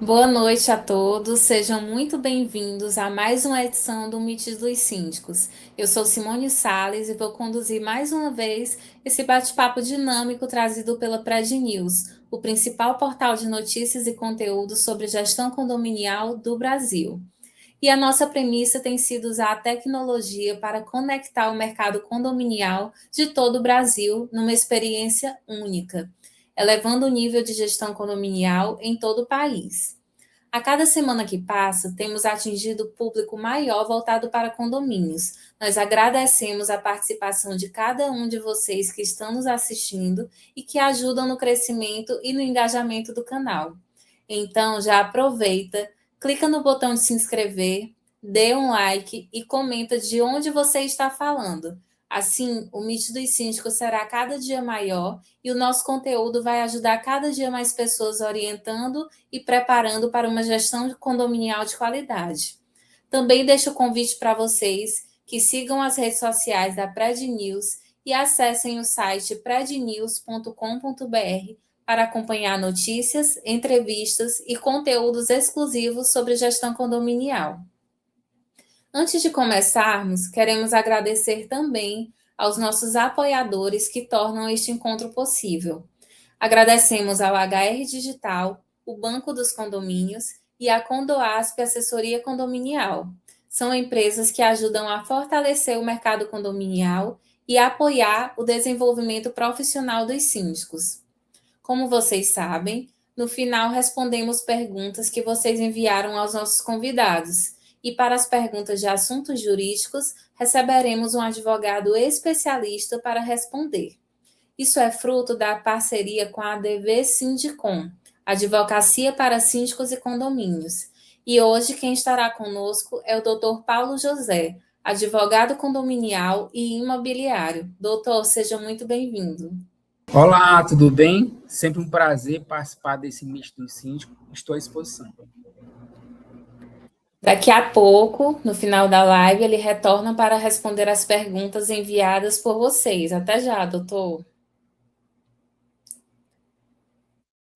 Boa noite a todos, sejam muito bem-vindos a mais uma edição do Meet dos Síndicos. Eu sou Simone Sales e vou conduzir mais uma vez esse bate-papo dinâmico trazido pela Pred News, o principal portal de notícias e conteúdo sobre gestão condominial do Brasil. E a nossa premissa tem sido usar a tecnologia para conectar o mercado condominial de todo o Brasil numa experiência única, elevando o nível de gestão condominial em todo o país. A cada semana que passa, temos atingido público maior voltado para condomínios. Nós agradecemos a participação de cada um de vocês que estão nos assistindo e que ajudam no crescimento e no engajamento do canal. Então, já aproveita, clica no botão de se inscrever, dê um like e comenta de onde você está falando. Assim, o Meet dos Síndicos será cada dia maior e o nosso conteúdo vai ajudar cada dia mais pessoas orientando e preparando para uma gestão condominial de qualidade. Também deixo o convite para vocês que sigam as redes sociais da Pred News e acessem o site prednews.com.br para acompanhar notícias, entrevistas e conteúdos exclusivos sobre gestão condominial. Antes de começarmos, queremos agradecer também aos nossos apoiadores que tornam este encontro possível. Agradecemos ao HR Digital, o Banco dos Condomínios e a Condoasp Assessoria Condominial. São empresas que ajudam a fortalecer o mercado condominial e a apoiar o desenvolvimento profissional dos síndicos. Como vocês sabem, no final respondemos perguntas que vocês enviaram aos nossos convidados. E para as perguntas de assuntos jurídicos, receberemos um advogado especialista para responder. Isso é fruto da parceria com a ADV Sindicom, Advocacia para Síndicos e Condomínios. E hoje quem estará conosco é o Dr. Paulo José, advogado condominial e imobiliário. Doutor, seja muito bem-vindo. Olá, tudo bem? Sempre um prazer participar desse Meet do Síndico. Estou à disposição. Daqui a pouco, no final da live, ele retorna para responder as perguntas enviadas por vocês. Até já, doutor.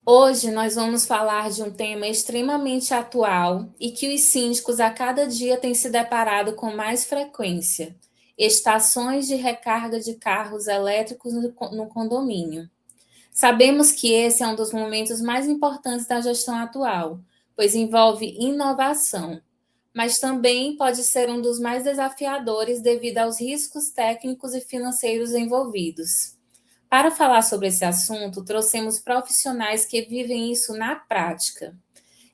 Hoje nós vamos falar de um tema extremamente atual e que os síndicos a cada dia têm se deparado com mais frequência: estações de recarga de carros elétricos no condomínio. Sabemos que esse é um dos momentos mais importantes da gestão atual, pois envolve inovação, mas também pode ser um dos mais desafiadores devido aos riscos técnicos e financeiros envolvidos. Para falar sobre esse assunto, trouxemos profissionais que vivem isso na prática.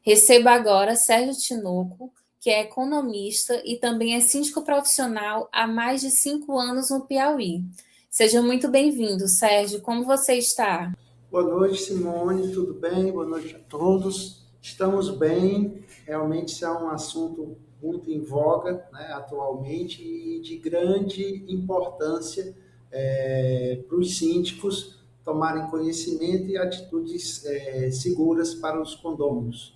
Recebo agora Sérgio Tinoco, que é economista e também é síndico profissional há mais de 5 anos no Piauí. Seja muito bem-vindo, Sérgio. Como você está? Boa noite, Simone. Tudo bem? Boa noite a todos. Estamos bem. Realmente isso é um assunto muito em voga, né, atualmente e de grande importância para os síndicos tomarem conhecimento e atitudes seguras para os condôminos.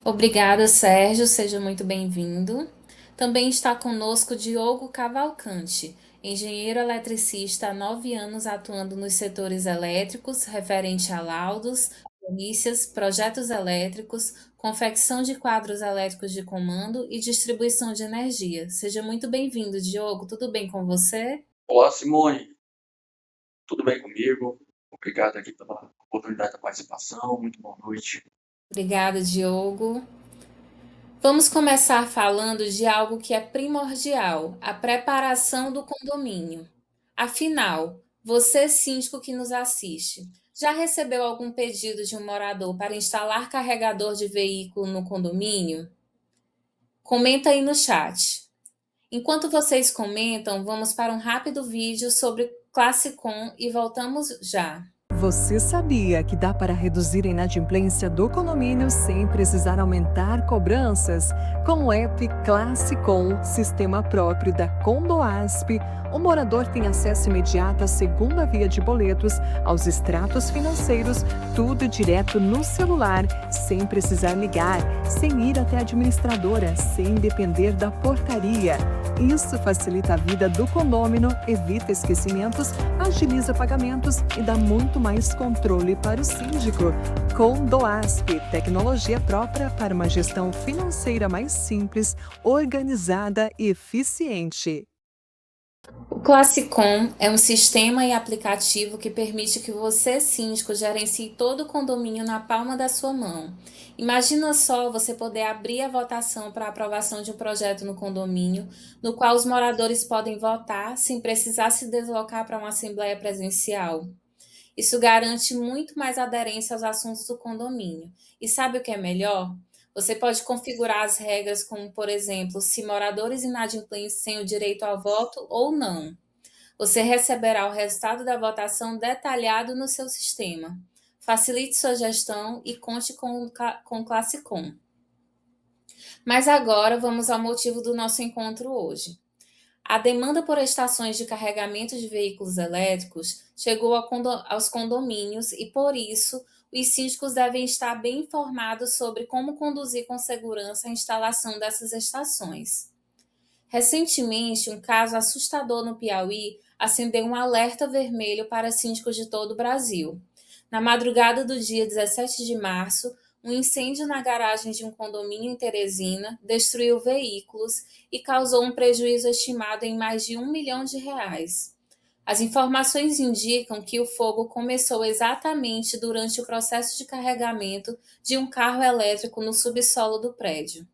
Obrigada, Sérgio. Seja muito bem-vindo. Também está conosco Diogo Cavalcante, engenheiro eletricista há 9 anos atuando nos setores elétricos, referente a laudos, perícias, projetos elétricos, confecção de quadros elétricos de comando e distribuição de energia. Seja muito bem-vindo, Diogo. Tudo bem com você? Olá, Simone. Tudo bem comigo? Obrigado aqui pela oportunidade da participação. Muito boa noite. Obrigada, Diogo. Vamos começar falando de algo que é primordial, a preparação do condomínio. Afinal, você, síndico que nos assiste, já recebeu algum pedido de um morador para instalar carregador de veículo no condomínio? Comenta aí no chat. Enquanto vocês comentam, vamos para um rápido vídeo sobre Classicom e voltamos já. Você sabia que dá para reduzir a inadimplência do condomínio sem precisar aumentar cobranças? Com o app Classicom, sistema próprio da Condoasp, o morador tem acesso imediato à segunda via de boletos, aos extratos financeiros, tudo direto no celular, sem precisar ligar, sem ir até a administradora, sem depender da portaria. Isso facilita a vida do condômino, evita esquecimentos, agiliza pagamentos e dá muito mais mais controle para o síndico. Condoasp, tecnologia própria para uma gestão financeira mais simples, organizada e eficiente. O Classicom é um sistema e aplicativo que permite que você, síndico, gerencie todo o condomínio na palma da sua mão. Imagina só você poder abrir a votação para a aprovação de um projeto no condomínio, no qual os moradores podem votar sem precisar se deslocar para uma assembleia presencial. Isso garante muito mais aderência aos assuntos do condomínio. E sabe o que é melhor? Você pode configurar as regras, como, por exemplo, se moradores inadimplentes têm o direito ao voto ou não. Você receberá o resultado da votação detalhado no seu sistema. Facilite sua gestão e conte com o Classicom. Mas agora vamos ao motivo do nosso encontro hoje. A demanda por estações de carregamento de veículos elétricos chegou aos condomínios e, por isso, os síndicos devem estar bem informados sobre como conduzir com segurança a instalação dessas estações. Recentemente, um caso assustador no Piauí acendeu um alerta vermelho para síndicos de todo o Brasil. Na madrugada do dia 17 de março, um incêndio na garagem de um condomínio em Teresina destruiu veículos e causou um prejuízo estimado em mais de R$ 1 milhão. As informações indicam que o fogo começou exatamente durante o processo de carregamento de um carro elétrico no subsolo do prédio.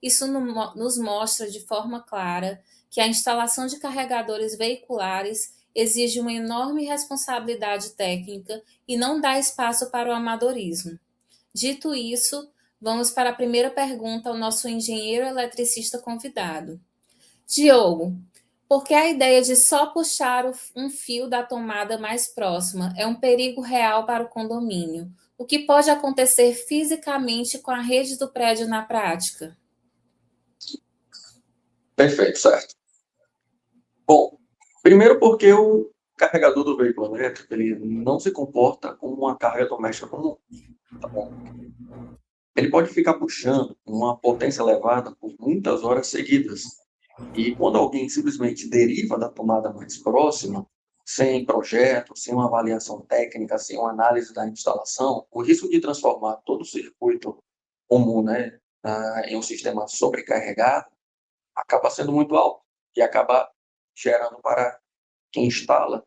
Isso nos mostra de forma clara que a instalação de carregadores veiculares exige uma enorme responsabilidade técnica e não dá espaço para o amadorismo. Dito isso, vamos para a primeira pergunta ao nosso engenheiro eletricista convidado. Diogo, por que a ideia de só puxar um fio da tomada mais próxima é um perigo real para o condomínio? O que pode acontecer fisicamente com a rede do prédio na prática? Perfeito, certo. Bom, primeiro porque o carregador do veículo elétrico ele não se comporta como uma carga doméstica comum, tá bom? Ele pode ficar puxando uma potência elevada por muitas horas seguidas. E quando alguém simplesmente deriva da tomada mais próxima, sem projeto, sem uma avaliação técnica, sem uma análise da instalação, o risco de transformar todo o circuito comum, né, em um sistema sobrecarregado acaba sendo muito alto e acaba gerando para quem instala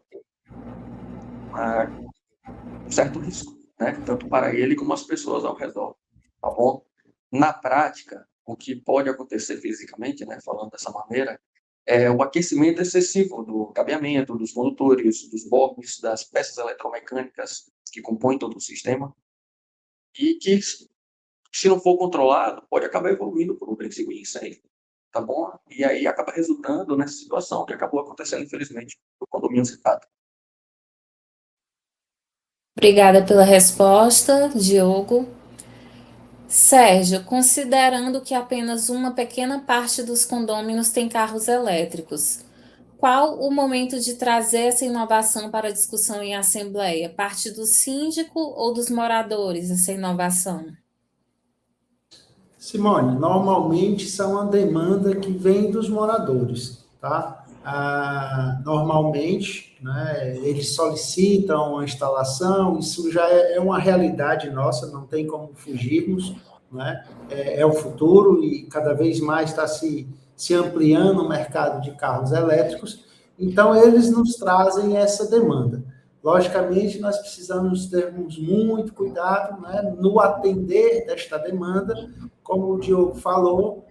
um certo risco, né, tanto para ele como as pessoas ao redor, tá bom? Na prática, o que pode acontecer fisicamente, né, falando dessa maneira, é o aquecimento excessivo do cabeamento, dos condutores, dos blocos, das peças eletromecânicas que compõem todo o sistema, e que, se não for controlado, pode acabar evoluindo por um princípio de incêndio, tá bom? E aí acaba resultando nessa situação que acabou acontecendo, infelizmente, no condomínio citado. Obrigada pela resposta, Diogo. Sérgio, considerando que apenas uma pequena parte dos condôminos tem carros elétricos, qual o momento de trazer essa inovação para a discussão em assembleia? Parte do síndico ou dos moradores essa inovação? Simone, normalmente são uma demanda que vem dos moradores, tá? Normalmente, né, eles solicitam a instalação, isso já é uma realidade nossa, não tem como fugirmos, né? É o futuro e cada vez mais está se ampliando o mercado de carros elétricos, então eles nos trazem essa demanda. Logicamente, nós precisamos termos muito cuidado, né, no atender desta demanda. Como o Diogo falou,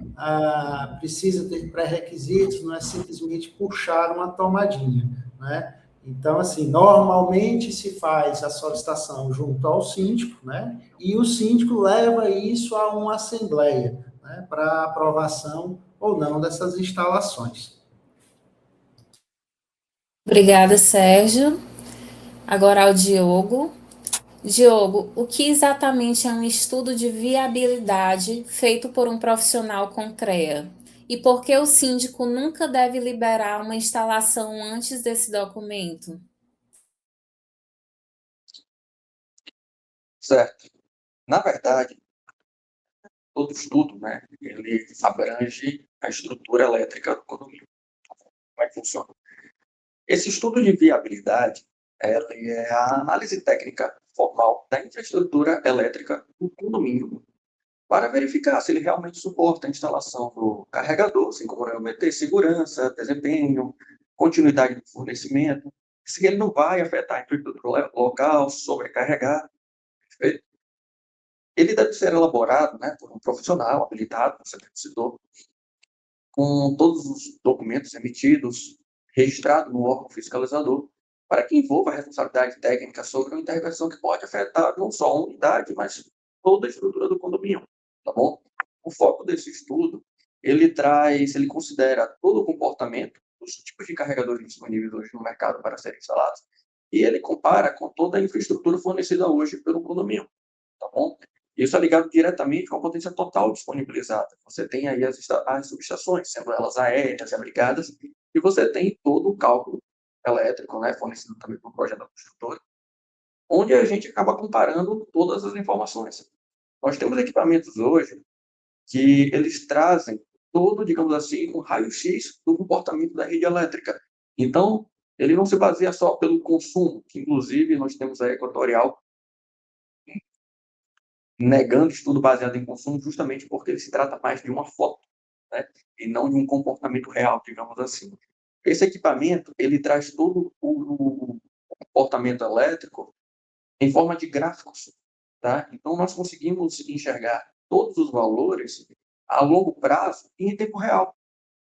precisa ter pré-requisitos, não é simplesmente puxar uma tomadinha, né? Então, assim, normalmente se faz a solicitação junto ao síndico, né? E o síndico leva isso a uma assembleia, né, para aprovação ou não dessas instalações. Obrigada, Sérgio. Agora ao Diogo. Diogo, o que exatamente é um estudo de viabilidade feito por um profissional com CREA? E por que o síndico nunca deve liberar uma instalação antes desse documento? Certo. Na verdade, todo estudo, né, ele abrange a estrutura elétrica do condomínio. Como é que funciona? Esse estudo de viabilidade, ela é a análise técnica formal da infraestrutura elétrica do condomínio para verificar se ele realmente suporta a instalação do carregador, assim como meter segurança, desempenho, continuidade do fornecimento, se ele não vai afetar a infraestrutura local, sobrecarregar. Perfeito? Ele deve ser elaborado, né, por um profissional habilitado, você citou, com todos os documentos emitidos, registrado no órgão fiscalizador, para que envolva a responsabilidade técnica sobre uma intervenção que pode afetar não só a unidade, mas toda a estrutura do condomínio, tá bom? O foco desse estudo, ele considera todo o comportamento dos tipos de carregadores disponíveis hoje no mercado para serem instalados, e ele compara com toda a infraestrutura fornecida hoje pelo condomínio, tá bom? Isso é ligado diretamente com a potência total disponibilizada. Você tem aí as subestações, sendo elas aéreas e abrigadas, e você tem todo o cálculo elétrico, né, fornecido também pelo projeto da construtora, onde a gente acaba comparando todas as informações. Nós temos equipamentos hoje que eles trazem todo, digamos assim, um raio-x do comportamento da rede elétrica. Então, ele não se baseia só pelo consumo, que inclusive nós temos a Equatorial negando estudo baseado em consumo justamente porque ele se trata mais de uma foto, né, e não de um comportamento real, digamos assim. Esse equipamento, ele traz todo o comportamento elétrico em forma de gráficos, tá? Então, nós conseguimos enxergar todos os valores a longo prazo e em tempo real.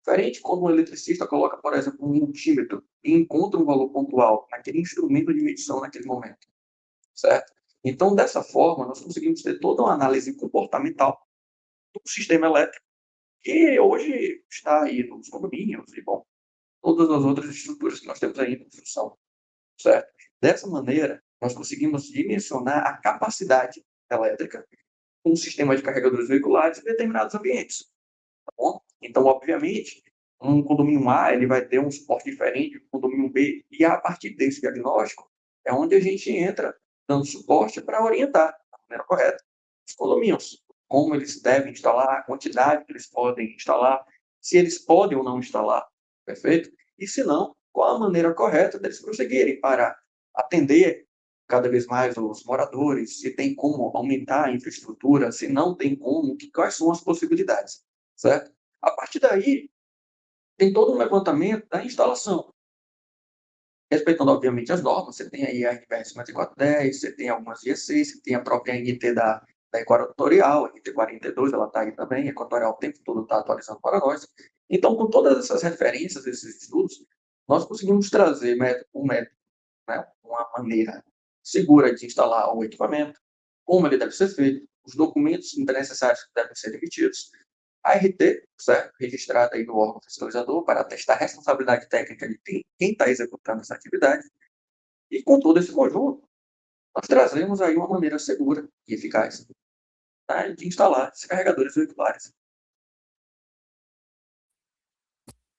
Diferente quando um eletricista coloca, por exemplo, um multímetro e encontra um valor pontual naquele instrumento de medição naquele momento, certo? Então, dessa forma, nós conseguimos ter toda uma análise comportamental do sistema elétrico, que hoje está aí nos condomínios e, bom, todas as outras estruturas que nós temos aí em construção, certo? Dessa maneira, nós conseguimos dimensionar a capacidade elétrica com um sistema de carregadores veiculares em determinados ambientes, tá bom? Então, obviamente, um condomínio A ele vai ter um suporte diferente do condomínio B, e a partir desse diagnóstico é onde a gente entra dando suporte para orientar da maneira correta os condomínios, como eles devem instalar, a quantidade que eles podem instalar, se eles podem ou não instalar, perfeito? E se não, qual a maneira correta deles prosseguirem para atender cada vez mais os moradores, se tem como aumentar a infraestrutura, se não tem como, quais são as possibilidades, certo? A partir daí, tem todo um levantamento da instalação, respeitando, obviamente, as normas. Você tem aí a NBR 5410, você tem algumas IECs, você tem a própria NT da Equatorial, a NT 42, ela está aí também, a Equatorial o tempo todo está atualizando para nós. Então, com todas essas referências, esses estudos, nós conseguimos trazer um método, né, uma maneira segura de instalar o equipamento, como ele deve ser feito, os documentos necessários que devem ser emitidos, a RT, certo? Registrada aí no órgão fiscalizador para atestar a responsabilidade técnica de quem está executando essa atividade. E com todo esse conjunto, nós trazemos aí uma maneira segura e eficaz, tá, de instalar esses carregadores veiculares.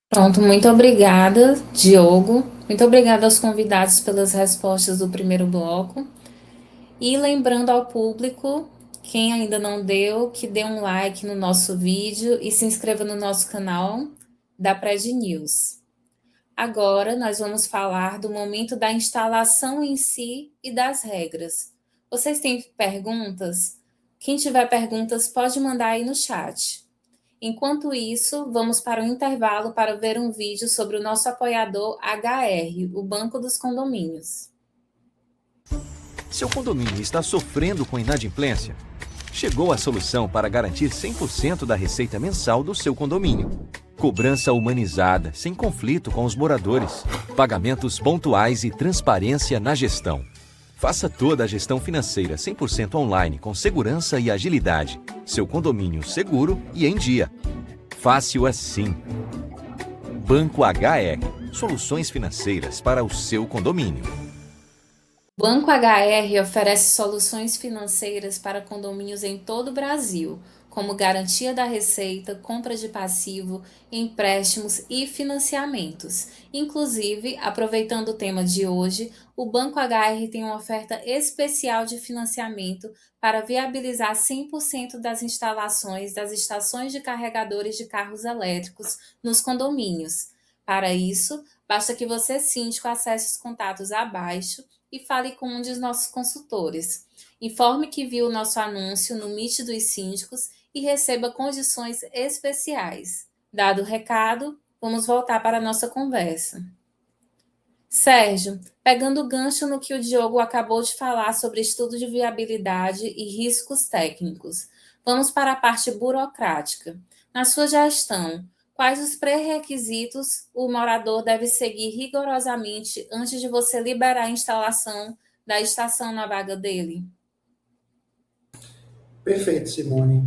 Pronto, muito obrigada, Diogo. Muito obrigada aos convidados pelas respostas do primeiro bloco. E lembrando ao público, quem ainda não deu, que dê um like no nosso vídeo e se inscreva no nosso canal da Pred News. Agora nós vamos falar do momento da instalação em si e das regras. Vocês têm perguntas? Quem tiver perguntas pode mandar aí no chat. Enquanto isso, vamos para o intervalo para ver um vídeo sobre o nosso apoiador HR, o Banco dos Condomínios. Seu condomínio está sofrendo com inadimplência? Chegou a solução para garantir 100% da receita mensal do seu condomínio. Cobrança humanizada, sem conflito com os moradores. Pagamentos pontuais e transparência na gestão. Faça toda a gestão financeira 100% online com segurança e agilidade. Seu condomínio seguro e em dia. Fácil assim. Banco HR. Soluções financeiras para o seu condomínio. O Banco HR oferece soluções financeiras para condomínios em todo o Brasil, como garantia da receita, compra de passivo, empréstimos e financiamentos. Inclusive, aproveitando o tema de hoje, o Banco HR tem uma oferta especial de financiamento para viabilizar 100% das instalações das estações de carregadores de carros elétricos nos condomínios. Para isso, Basta que você, síndico, acesse os contatos abaixo e fale com um dos nossos consultores. Informe que viu o nosso anúncio no Meet dos Síndicos e receba condições especiais. Dado o recado, vamos voltar para a nossa conversa. Sérgio, pegando o gancho no que o Diogo acabou de falar sobre estudo de viabilidade e riscos técnicos, vamos para a parte burocrática. Na sua gestão, quais os pré-requisitos o morador deve seguir rigorosamente antes de você liberar a instalação da estação na vaga dele? Perfeito, Simone.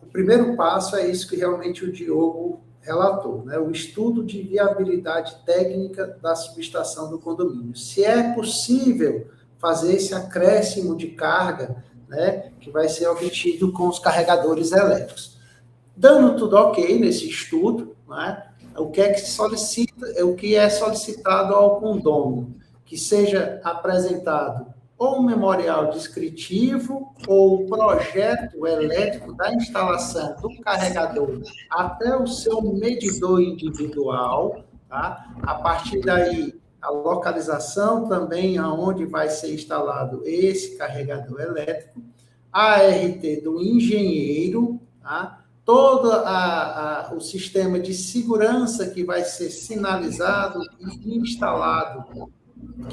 O primeiro passo é isso que realmente o Diogo relatou, né? O estudo de viabilidade técnica da subestação do condomínio. Se é possível fazer esse acréscimo de carga, né, que vai ser obtido com os carregadores elétricos. Dando tudo ok nesse estudo, né, o que é que solicita, o que é solicitado ao condômino, que seja apresentado ou um memorial descritivo ou o projeto elétrico da instalação do carregador até o seu medidor individual, tá? A partir daí, a localização também aonde vai ser instalado esse carregador elétrico, a ART do engenheiro, tá? Todo o sistema de segurança que vai ser sinalizado e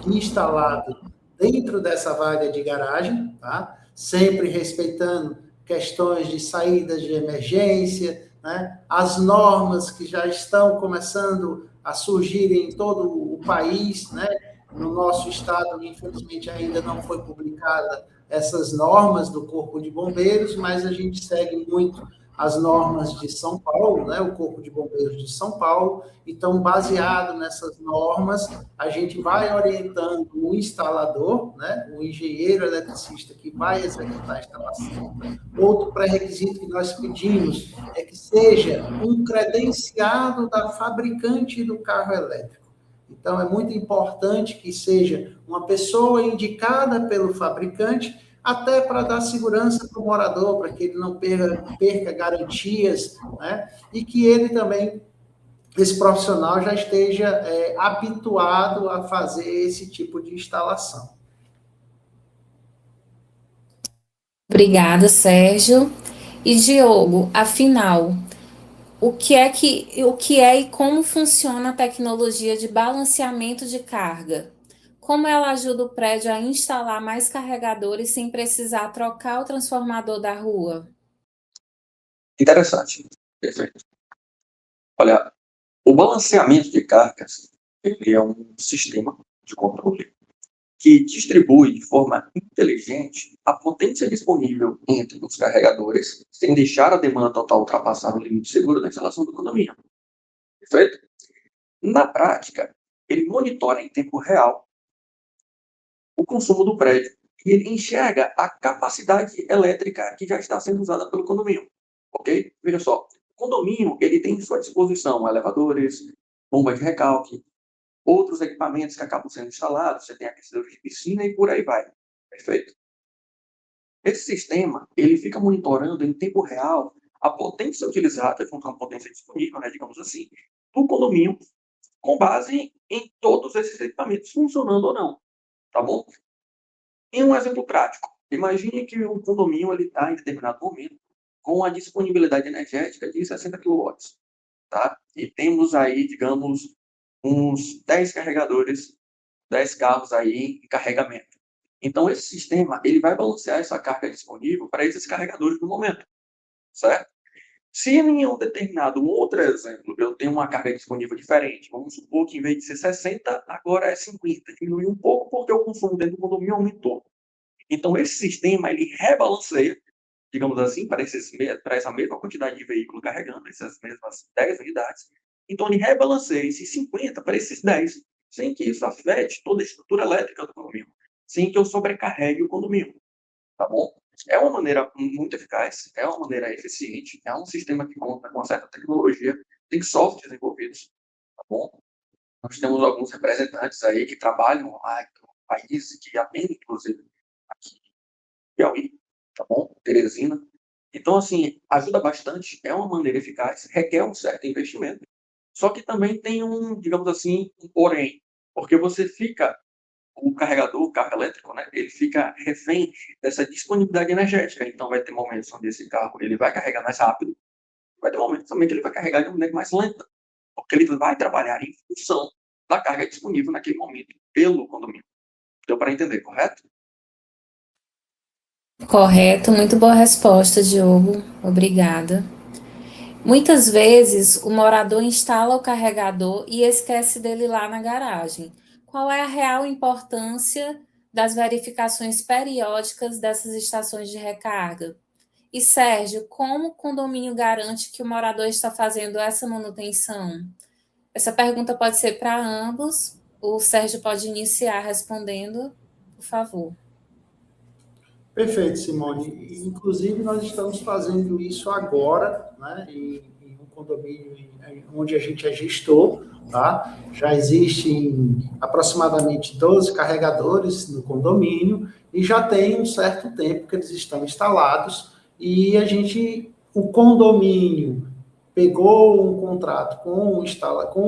instalado dentro dessa vaga de garagem, tá? Sempre respeitando questões de saídas de emergência, né? As normas que já estão começando a surgir em todo o país, né? No nosso estado, infelizmente, ainda não foi publicada essas normas do Corpo de Bombeiros, mas a gente segue muito as normas de São Paulo, né, o Corpo de Bombeiros de São Paulo. Então, baseado nessas normas, a gente vai orientando o instalador, né, o engenheiro eletricista que vai executar a instalação. Outro pré-requisito que nós pedimos é que seja um credenciado da fabricante do carro elétrico. Então, é muito importante que seja uma pessoa indicada pelo fabricante, até para dar segurança para o morador, para que ele não perca garantias, né? E que ele também, esse profissional, já esteja habituado a fazer esse tipo de instalação. Obrigada, Sérgio. E Diogo, afinal, o que é e como funciona a tecnologia de balanceamento de carga? Como ela ajuda o prédio a instalar mais carregadores sem precisar trocar o transformador da rua? Interessante. Perfeito. Olha, o balanceamento de cargas, ele é um sistema de controle que distribui de forma inteligente a potência disponível entre os carregadores, sem deixar a demanda total ultrapassar o limite seguro da instalação do condomínio. Perfeito? Na prática, ele monitora em tempo real o consumo do prédio e ele enxerga a capacidade elétrica que já está sendo usada pelo condomínio. Ok? Veja só, o condomínio ele tem em sua disposição elevadores, bomba de recalque, outros equipamentos que acabam sendo instalados, você tem aquecedores de piscina e por aí vai. Perfeito? Esse sistema, ele fica monitorando em tempo real a potência utilizada, junto com a potência disponível, né, digamos assim, do condomínio, com base em todos esses equipamentos funcionando ou não, tá bom? Em um exemplo prático, imagine que o condomínio está em determinado momento com a disponibilidade energética de 60 kW, tá? E temos aí, digamos, uns 10 carregadores, 10 carros aí em carregamento. Então, esse sistema ele vai balancear essa carga disponível para esses carregadores no momento, certo? Se em um determinado outro exemplo eu tenho uma carga disponível diferente, vamos supor que em vez de ser 60, agora é 50, diminuiu um pouco porque o consumo dentro do condomínio aumentou. Então, esse sistema ele rebalanceia, digamos assim, para essa mesma quantidade de veículo carregando, essas mesmas 10 unidades. Então, ele rebalanceia esses 50 para esses 10, sem que isso afete toda a estrutura elétrica do condomínio, sem que eu sobrecarregue o condomínio, tá bom? É uma maneira muito eficaz, é uma maneira eficiente, é um sistema que conta com uma certa tecnologia, tem softwares envolvidos, tá bom? Nós temos alguns representantes aí que trabalham lá no país, que atendem, inclusive, aqui em Piauí, tá bom? Teresina. Então, assim, ajuda bastante, é uma maneira eficaz, requer um certo investimento, Só que também tem um, digamos assim, um porém, porque o carregador, o carro elétrico, né, ele fica refém dessa disponibilidade energética. Então, vai ter momentos onde esse carro ele vai carregar mais rápido, vai ter momentos também que ele vai carregar de uma maneira mais lenta, porque ele vai trabalhar em função da carga disponível naquele momento pelo condomínio. Deu para entender, correto? Correto, muito boa resposta, Diogo. Obrigada. Muitas vezes o morador instala o carregador e esquece dele lá na garagem. Qual é a real importância das verificações periódicas dessas estações de recarga? E Sérgio, como o condomínio garante que o morador está fazendo essa manutenção? Essa pergunta pode ser para ambos. O Sérgio pode iniciar respondendo, por favor. Perfeito, Simone. Inclusive, nós estamos fazendo isso agora, né, em um condomínio onde a gente é gestor, tá? Já existem aproximadamente 12 carregadores no condomínio e já tem um certo tempo que eles estão instalados e o condomínio pegou um contrato com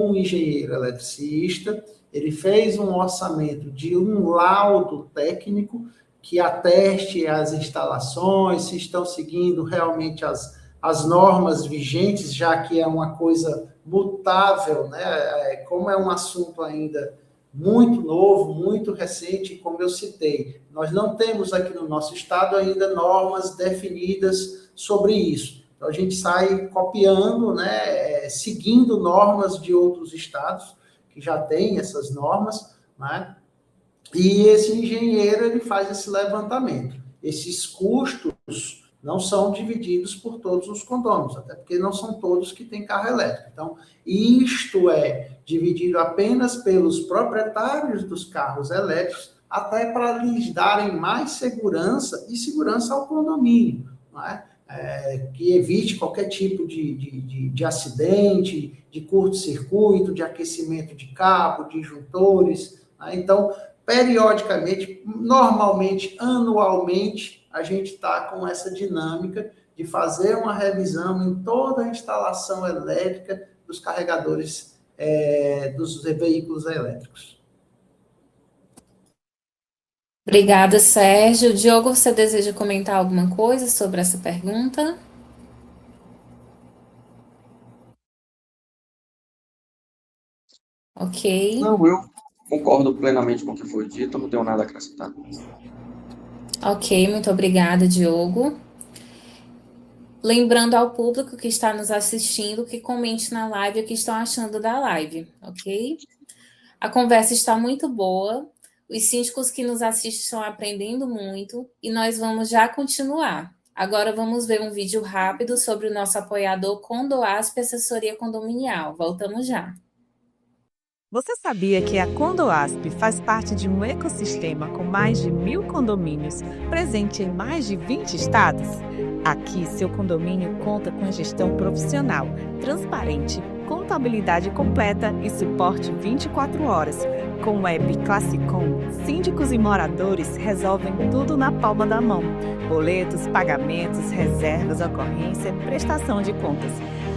um engenheiro eletricista, ele fez um orçamento de um laudo técnico que ateste as instalações, se estão seguindo realmente as normas vigentes, já que é uma coisa mutável, né? Como é um assunto ainda muito novo, muito recente, como eu citei, nós não temos aqui no nosso estado ainda normas definidas sobre isso. Então, a gente sai copiando, né, seguindo normas de outros estados que já têm essas normas, né? E esse engenheiro, ele faz esse levantamento. Esses custos não são divididos por todos os condôminos, até porque não são todos que têm carro elétrico. Então, isto é dividido apenas pelos proprietários dos carros elétricos, até para lhes darem mais segurança e segurança ao condomínio, não é? Que evite qualquer tipo de acidente, de curto-circuito, de aquecimento de cabo, de disjuntores. Né? Então, periodicamente, normalmente, anualmente, a gente está com essa dinâmica de fazer uma revisão em toda a instalação elétrica dos carregadores dos veículos elétricos. Obrigada, Sérgio. Diogo, você deseja comentar alguma coisa sobre essa pergunta? Ok. Não, eu concordo plenamente com o que foi dito, não tenho nada a acrescentar. Ok, muito obrigada, Diogo. Lembrando ao público que está nos assistindo que comente na live o que estão achando da live, ok? A conversa está muito boa, os síndicos que nos assistem estão aprendendo muito e nós vamos já continuar. Agora vamos ver um vídeo rápido sobre o nosso apoiador Condoasp Assessoria Condominial. Voltamos já. Você sabia que a Condoasp faz parte de um ecossistema com mais de 1.000 condomínios, presente em mais de 20 estados? Aqui, seu condomínio conta com gestão profissional, transparente, contabilidade completa e suporte 24 horas. Com o app Classicom, síndicos e moradores resolvem tudo na palma da mão. Boletos, pagamentos, reservas, ocorrência, prestação de contas.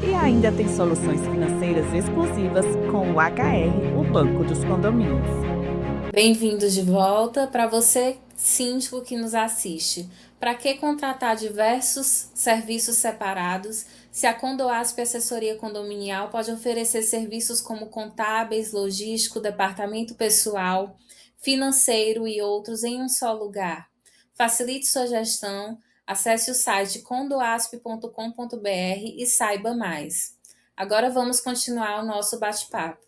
E ainda tem soluções financeiras exclusivas com o HR, o Banco dos Condomínios. Bem-vindos de volta. Para você, síndico que nos assiste, para que contratar diversos serviços separados se a Condoasp Assessoria Condominial pode oferecer serviços como contábeis, logístico, departamento pessoal, financeiro e outros em um só lugar? Facilite sua gestão, acesse o site condoasp.com.br e saiba mais. Agora vamos continuar o nosso bate-papo.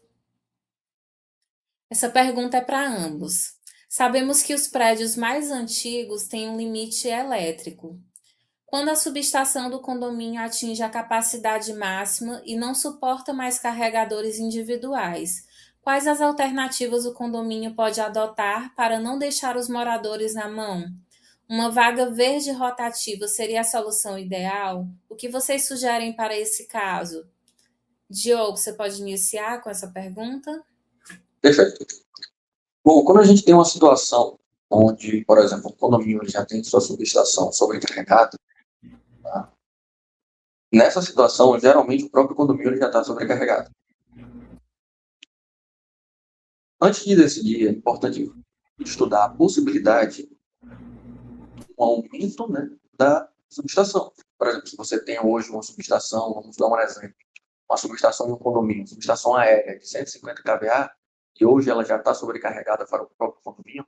Essa pergunta é para ambos. Sabemos que os prédios mais antigos têm um limite elétrico. Quando a subestação do condomínio atinge a capacidade máxima e não suporta mais carregadores individuais, quais as alternativas o condomínio pode adotar para não deixar os moradores na mão? Uma vaga verde rotativa seria a solução ideal? O que vocês sugerem para esse caso? Diogo, você pode iniciar com essa pergunta? Perfeito. Bom, quando a gente tem uma situação onde, por exemplo, o condomínio já tem sua subestação sobrecarregada, tá? Nessa situação, geralmente o próprio condomínio já está sobrecarregado. Antes de decidir, é importante estudar a possibilidade de um aumento, né, da subestação. Por exemplo, se você tem hoje uma subestação, vamos dar um exemplo, uma subestação em um condomínio, subestação aérea de 150 kVA, e hoje ela já está sobrecarregada para o próprio condomínio,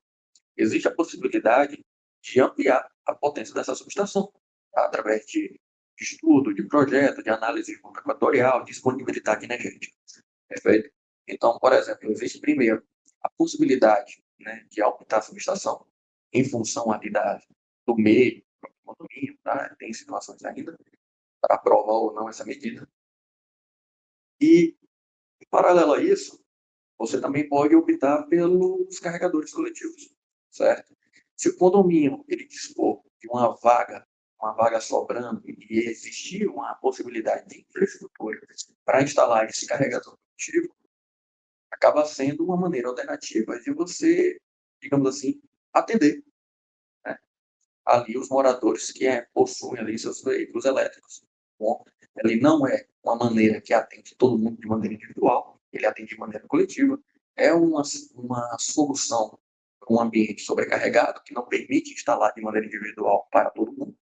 existe a possibilidade de ampliar a potência dessa subestação, tá? Através de estudo, de projeto, de análise equatorial, disponibilidade energética. Perfeito? Então, por exemplo, existe primeiro a possibilidade, né, de aumentar a subestação em função ali do meio do condomínio, tá? Tem situações ainda para aprovar ou não essa medida. E, em paralelo a isso, você também pode optar pelos carregadores coletivos, certo? Se o condomínio ele dispor de uma vaga sobrando e existir uma possibilidade de infraestrutura para instalar esse carregador coletivo, acaba sendo uma maneira alternativa de você, digamos assim, atender, né, ali os moradores que possuem ali seus veículos elétricos. Bom, ele não é uma maneira que atende todo mundo de maneira individual, ele atende de maneira coletiva. É uma solução para um ambiente sobrecarregado que não permite instalar de maneira individual para todo mundo.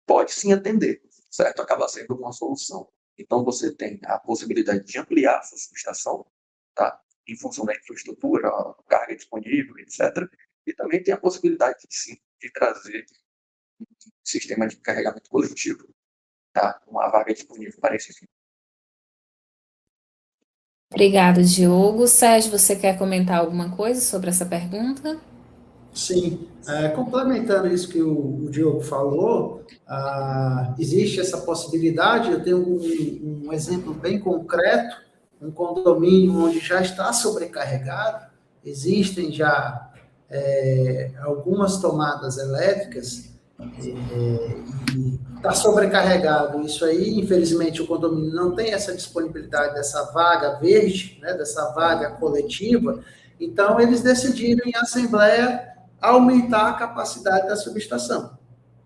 Pode sim atender, certo? Acaba sendo uma solução. Então, você tem a possibilidade de ampliar a sua subestação, tá? Em função da infraestrutura, carga disponível, etc. E também tem a possibilidade, sim, de trazer um sistema de carregamento coletivo, tá? Uma vaga disponível para esse fim. Obrigada, Diogo. Sérgio, você quer comentar alguma coisa sobre essa pergunta? Sim, complementando isso que o Diogo falou, existe essa possibilidade. Eu tenho um exemplo bem concreto, um condomínio onde já está sobrecarregado, existem já algumas tomadas elétricas, e está sobrecarregado. Isso aí, infelizmente, o condomínio não tem essa disponibilidade dessa vaga verde, né, dessa vaga coletiva. Então, eles decidiram em assembleia aumentar a capacidade da subestação.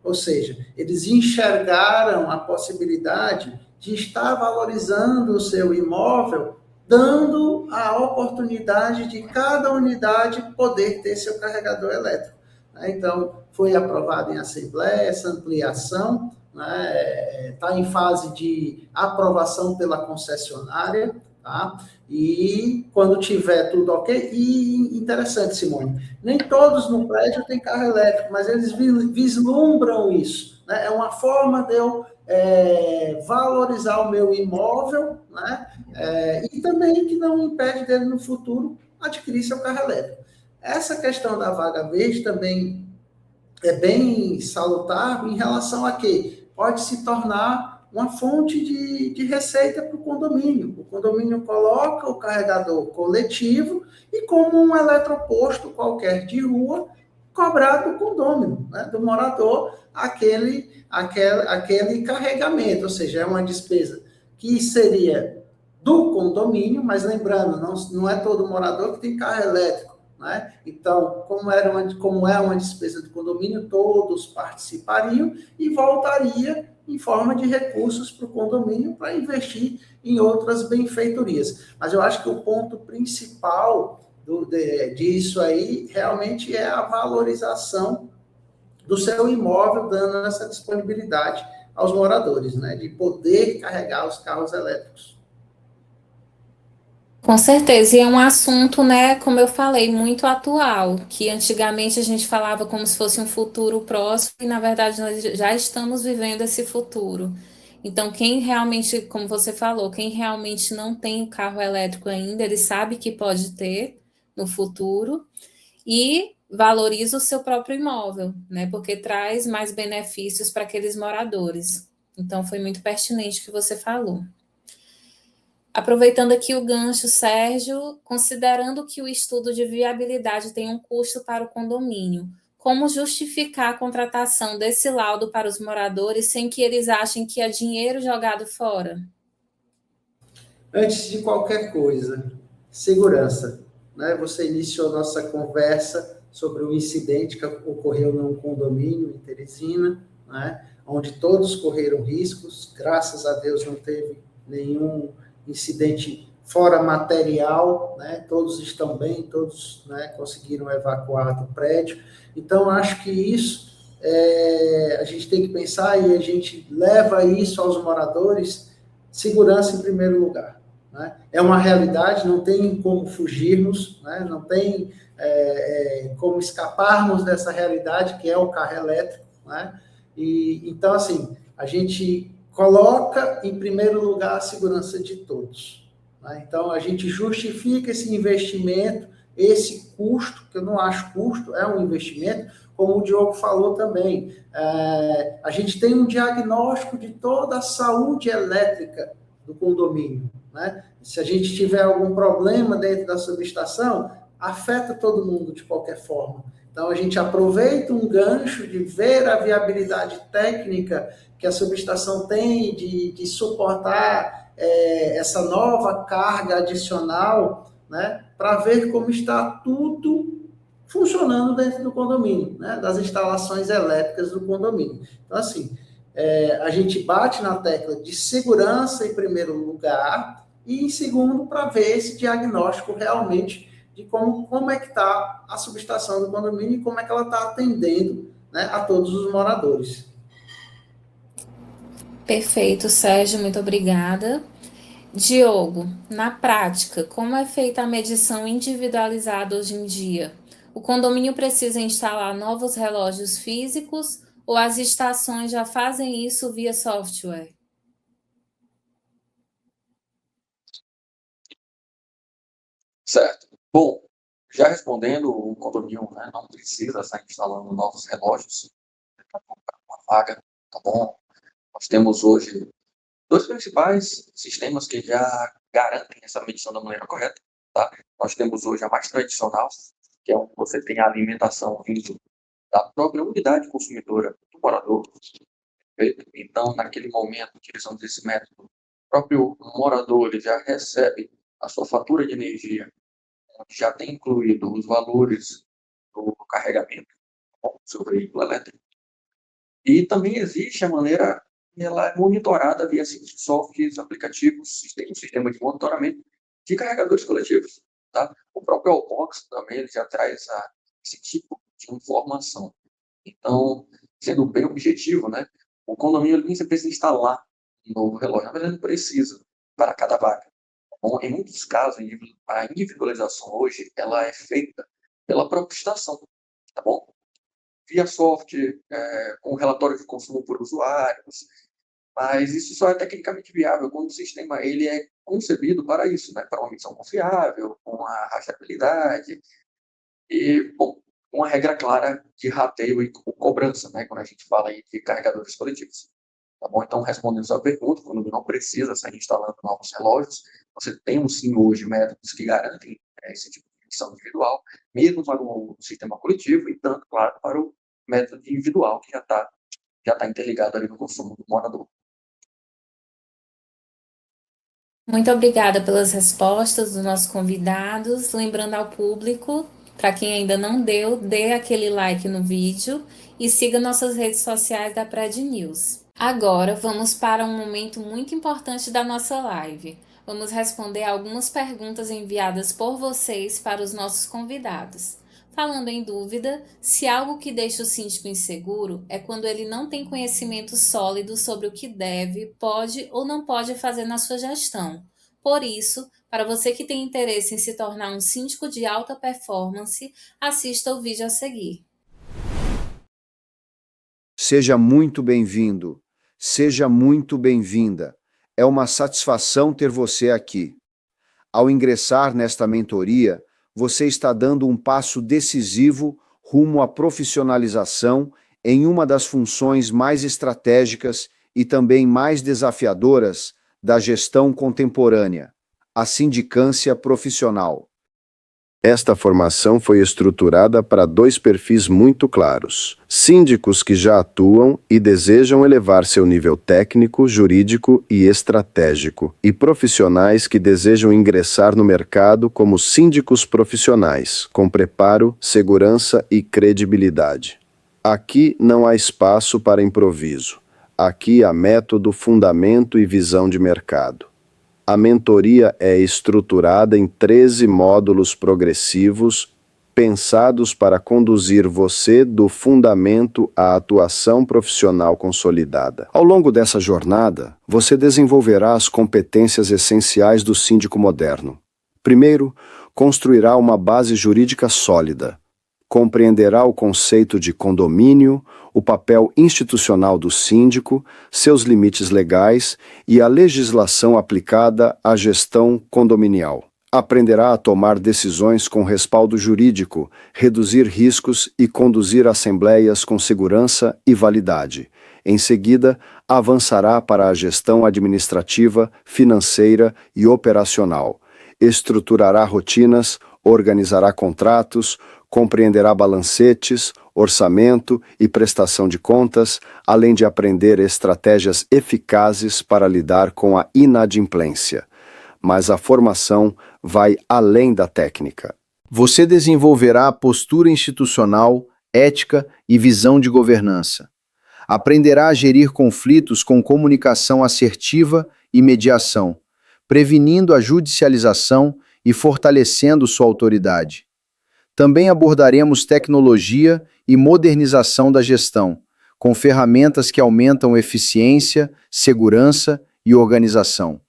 Ou seja, eles enxergaram a possibilidade de estar valorizando o seu imóvel, dando a oportunidade de cada unidade poder ter seu carregador elétrico. Então, foi aprovado em assembleia essa ampliação, está em fase de aprovação pela concessionária, tá? E quando tiver tudo ok, e interessante, Simone, nem todos no prédio têm carro elétrico, mas eles vislumbram isso, né? É uma forma de eu valorizar o meu imóvel, né? E também que não impede dele no futuro adquirir seu carro elétrico. Essa questão da vaga verde também é bem salutar em relação a que pode se tornar uma fonte de receita para o condomínio. O condomínio coloca o carregador coletivo e, como um eletroposto qualquer de rua, cobrar do condômino, né, do morador, aquele carregamento. Ou seja, é uma despesa que seria do condomínio, mas lembrando, não é todo morador que tem carro elétrico, né? Então, como é uma despesa do condomínio, todos participariam e voltaria em forma de recursos para o condomínio para investir em outras benfeitorias. Mas eu acho que o ponto principal disso aí realmente é a valorização do seu imóvel, dando essa disponibilidade aos moradores, né, de poder carregar os carros elétricos. Com certeza, e é um assunto, né, como eu falei, muito atual, que antigamente a gente falava como se fosse um futuro próximo, e na verdade nós já estamos vivendo esse futuro. Então, quem realmente, como você falou, quem realmente não tem o carro elétrico ainda, ele sabe que pode ter no futuro e valoriza o seu próprio imóvel, né, porque traz mais benefícios para aqueles moradores. Então, foi muito pertinente o que você falou. Aproveitando aqui o gancho, Sérgio, considerando que o estudo de viabilidade tem um custo para o condomínio, como justificar a contratação desse laudo para os moradores sem que eles achem que é dinheiro jogado fora? Antes de qualquer coisa, segurança, né? Você iniciou nossa conversa sobre o incidente que ocorreu num condomínio em Teresina, né? Onde todos correram riscos, graças a Deus não teve nenhum incidente fora material, né? Todos estão bem, todos, né, conseguiram evacuar do prédio. Então, acho que isso a gente tem que pensar e a gente leva isso aos moradores, segurança em primeiro lugar. Né? É uma realidade, não tem como fugirmos, né? Não tem como escaparmos dessa realidade que é o carro elétrico. Né? Então, assim, a gente coloca em primeiro lugar a segurança de todos. Né? Então, a gente justifica esse investimento, esse custo, que eu não acho custo, é um investimento, como o Diogo falou também. A gente tem um diagnóstico de toda a saúde elétrica do condomínio. Né? Se a gente tiver algum problema dentro da subestação, afeta todo mundo de qualquer forma. Então, a gente aproveita um gancho de ver a viabilidade técnica que a subestação tem de suportar essa nova carga adicional, né, para ver como está tudo funcionando dentro do condomínio, né, das instalações elétricas do condomínio. Então, assim, a gente bate na tecla de segurança em primeiro lugar e em segundo para ver esse diagnóstico realmente de como é que está a subestação do condomínio e como é que ela está atendendo, né, a todos os moradores. Perfeito, Sérgio, muito obrigada. Diogo, na prática, como é feita a medição individualizada hoje em dia? O condomínio precisa instalar novos relógios físicos ou as estações já fazem isso via software? Certo. Bom, já respondendo, o condomínio, né, não precisa estar instalando novos relógios para comprar uma vaga, tá bom? Nós temos hoje 2 principais sistemas que já garantem essa medição da maneira correta, tá? Nós temos hoje a mais tradicional, que é onde você tem a alimentação vindo da própria unidade consumidora do morador. Perfeito? Então, naquele momento, utilizando esse método, o próprio morador ele já recebe a sua fatura de energia, onde já tem incluído os valores do carregamento do seu veículo elétrico. E também existe a maneira que ela é monitorada via softwares, aplicativos, sistema de monitoramento de carregadores coletivos. Tá? O próprio Allbox também ele já traz esse tipo de informação. Então, sendo bem objetivo, né? O condomínio nem precisa instalar um novo relógio, na verdade não precisa para cada vaga. Bom, em muitos casos, a individualização hoje ela é feita pela própria estação, tá bom? Via software, com relatório de consumo por usuários, mas isso só é tecnicamente viável quando o sistema ele é concebido para isso, né? Para uma medição confiável, com a rastreabilidade e, bom, uma regra clara de rateio e cobrança, né? Quando a gente fala aí de carregadores coletivos. Tá bom? Então, respondendo a sua pergunta, quando não precisa sair instalando novos relógios, você tem sim hoje métodos que garantem esse tipo de medição individual, mesmo para o sistema coletivo e tanto, claro, para o método individual que já tá interligado ali no consumo do morador. Muito obrigada pelas respostas dos nossos convidados. Lembrando ao público, para quem ainda não deu, dê aquele like no vídeo e siga nossas redes sociais da Pred News. Agora vamos para um momento muito importante da nossa live. Vamos responder algumas perguntas enviadas por vocês para os nossos convidados. Falando em dúvida, se algo que deixa o síndico inseguro é quando ele não tem conhecimento sólido sobre o que deve, pode ou não pode fazer na sua gestão. Por isso, para você que tem interesse em se tornar um síndico de alta performance, assista o vídeo a seguir. Seja muito bem-vindo, seja muito bem-vinda. É uma satisfação ter você aqui. Ao ingressar nesta mentoria, você está dando um passo decisivo rumo à profissionalização em uma das funções mais estratégicas e também mais desafiadoras da gestão contemporânea, a sindicância profissional. Esta formação foi estruturada para 2 perfis muito claros: síndicos que já atuam e desejam elevar seu nível técnico, jurídico e estratégico, e profissionais que desejam ingressar no mercado como síndicos profissionais, com preparo, segurança e credibilidade. Aqui não há espaço para improviso. Aqui há método, fundamento e visão de mercado. A mentoria é estruturada em 13 módulos progressivos, pensados para conduzir você do fundamento à atuação profissional consolidada. Ao longo dessa jornada, você desenvolverá as competências essenciais do síndico moderno. Primeiro, construirá uma base jurídica sólida. Compreenderá o conceito de condomínio, o papel institucional do síndico, seus limites legais e a legislação aplicada à gestão condominial. Aprenderá a tomar decisões com respaldo jurídico, reduzir riscos e conduzir assembleias com segurança e validade. Em seguida, avançará para a gestão administrativa, financeira e operacional. Estruturará rotinas, organizará contratos, compreenderá balancetes, orçamento e prestação de contas, além de aprender estratégias eficazes para lidar com a inadimplência. Mas a formação vai além da técnica. Você desenvolverá a postura institucional, ética e visão de governança. Aprenderá a gerir conflitos com comunicação assertiva e mediação, prevenindo a judicialização e fortalecendo sua autoridade. Também abordaremos tecnologia e modernização da gestão, com ferramentas que aumentam eficiência, segurança e organização.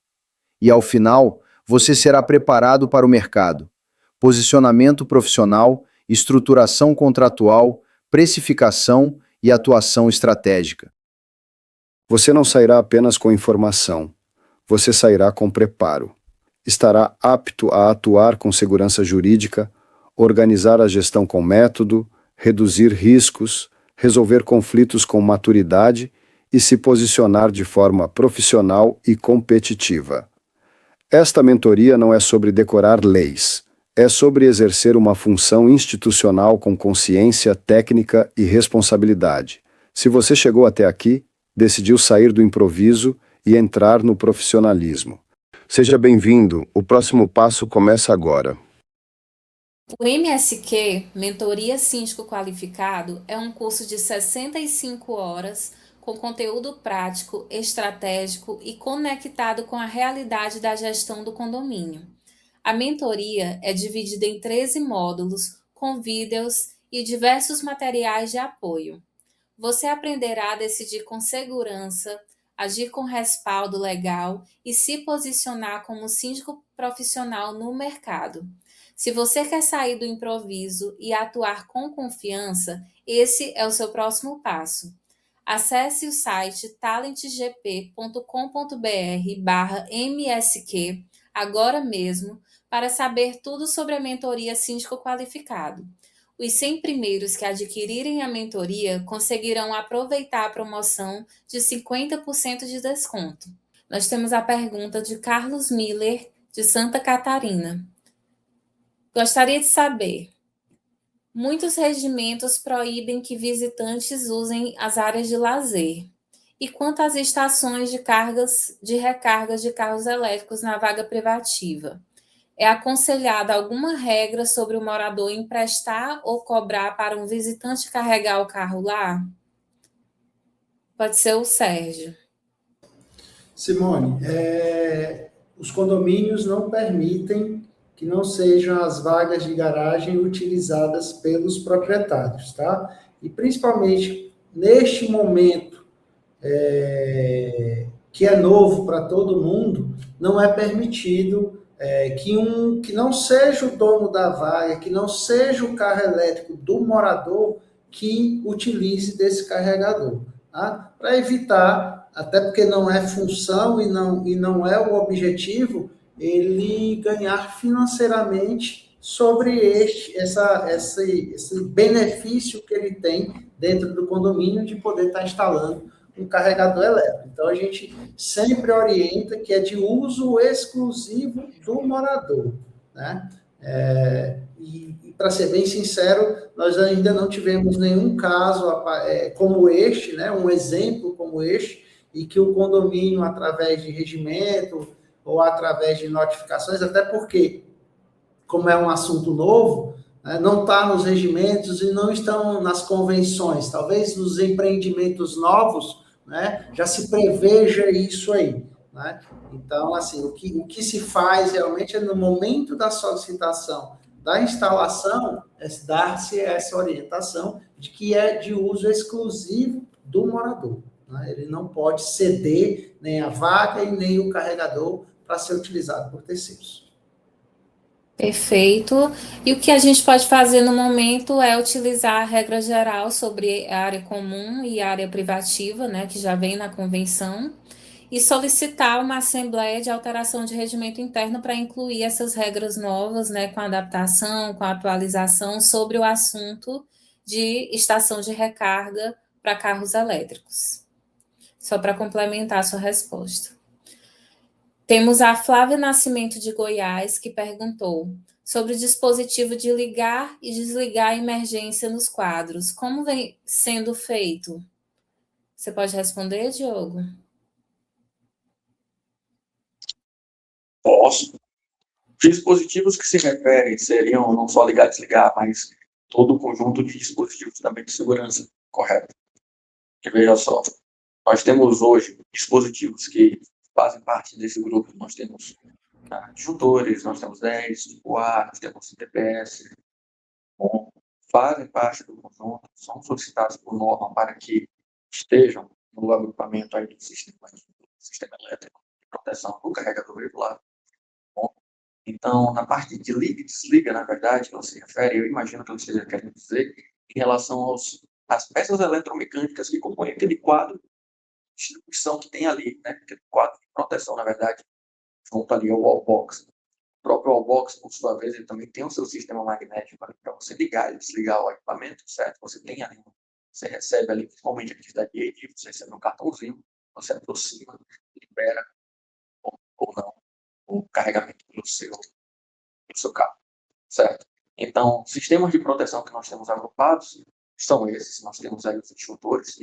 E ao final, você será preparado para o mercado. Posicionamento profissional, estruturação contratual, precificação e atuação estratégica. Você não sairá apenas com informação. Você sairá com preparo. Estará apto a atuar com segurança jurídica, organizar a gestão com método, reduzir riscos, resolver conflitos com maturidade e se posicionar de forma profissional e competitiva. Esta mentoria não é sobre decorar leis, é sobre exercer uma função institucional com consciência, técnica e responsabilidade. Se você chegou até aqui, decidiu sair do improviso e entrar no profissionalismo. Seja bem-vindo, o próximo passo começa agora. O MSQ, Mentoria Síndico Qualificado, é um curso de 65 horas com conteúdo prático, estratégico e conectado com a realidade da gestão do condomínio. A mentoria é dividida em 13 módulos, com vídeos e diversos materiais de apoio. Você aprenderá a decidir com segurança, agir com respaldo legal e se posicionar como síndico profissional no mercado. Se você quer sair do improviso e atuar com confiança, esse é o seu próximo passo. Acesse o site talentgp.com.br/MSQ agora mesmo para saber tudo sobre a mentoria Síndico Qualificado. Os 100 primeiros que adquirirem a mentoria conseguirão aproveitar a promoção de 50% de desconto. Nós temos a pergunta de Carlos Miller, de Santa Catarina. Gostaria de saber: muitos regimentos proíbem que visitantes usem as áreas de lazer. E quanto às estações de recarga de carros elétricos na vaga privativa? É aconselhada alguma regra sobre o morador emprestar ou cobrar para um visitante carregar o carro lá? Pode ser o Sérgio. Simone, os condomínios não permitem que não sejam as vagas de garagem utilizadas pelos proprietários, tá? E principalmente neste momento que é novo para todo mundo, não é permitido que não seja o dono da vaga, que não seja o carro elétrico do morador que utilize desse carregador, tá? Para evitar, até porque não é função e não é o objetivo, ele ganhar financeiramente sobre esse benefício que ele tem dentro do condomínio de poder estar instalando um carregador elétrico. Então, a gente sempre orienta que é de uso exclusivo do morador, né? E para ser bem sincero, nós ainda não tivemos nenhum caso como este, né? Um exemplo como este, e que o condomínio, através de regimento ou através de notificações, até porque, como é um assunto novo, né, não está nos regimentos e não estão nas convenções. Talvez nos empreendimentos novos, né, já se preveja isso aí. né? Então, assim, o que se faz realmente é no momento da solicitação da instalação, é dar-se essa orientação de que é de uso exclusivo do morador, né? Ele não pode ceder nem a vaga e nem o carregador para ser utilizado por terceiros. Perfeito. E o que a gente pode fazer no momento é utilizar a regra geral sobre a área comum e a área privativa, né, que já vem na convenção, e solicitar uma assembleia de alteração de regimento interno para incluir essas regras novas, né, com adaptação, com atualização sobre o assunto de estação de recarga para carros elétricos. Só para complementar a sua resposta. Temos a Flávia Nascimento de Goiás, que perguntou sobre o dispositivo de ligar e desligar a emergência nos quadros. Como vem sendo feito? Você pode responder, Diogo? Posso. Dispositivos que se referem seriam não só ligar e desligar, mas todo o conjunto de dispositivos também de segurança, correto? E veja só, nós temos hoje dispositivos que fazem parte desse grupo. Nós temos disjuntores, nós temos 10, tipo A, nós temos DPS, bom, fazem parte do conjunto, são solicitados por norma para que estejam no agrupamento aí do sistema elétrico de proteção do carregador regular. Bom, então, na parte de liga e desliga, na verdade, que você se refere, eu imagino que você esteja querendo dizer, em relação às peças eletromecânicas que compõem aquele quadro distribuição que tem ali, né? Aquele quadro de proteção, na verdade, junto ali ao wallbox. O próprio wallbox, por sua vez, ele também tem o seu sistema magnético para você ligar e desligar o equipamento, certo? Você tem ali, você recebe ali, principalmente a atividade de AD, você recebe um cartãozinho, você aproxima, libera ou não o carregamento do seu carro, certo? Então, sistemas de proteção que nós temos agrupados são esses. Nós temos aí os disjuntores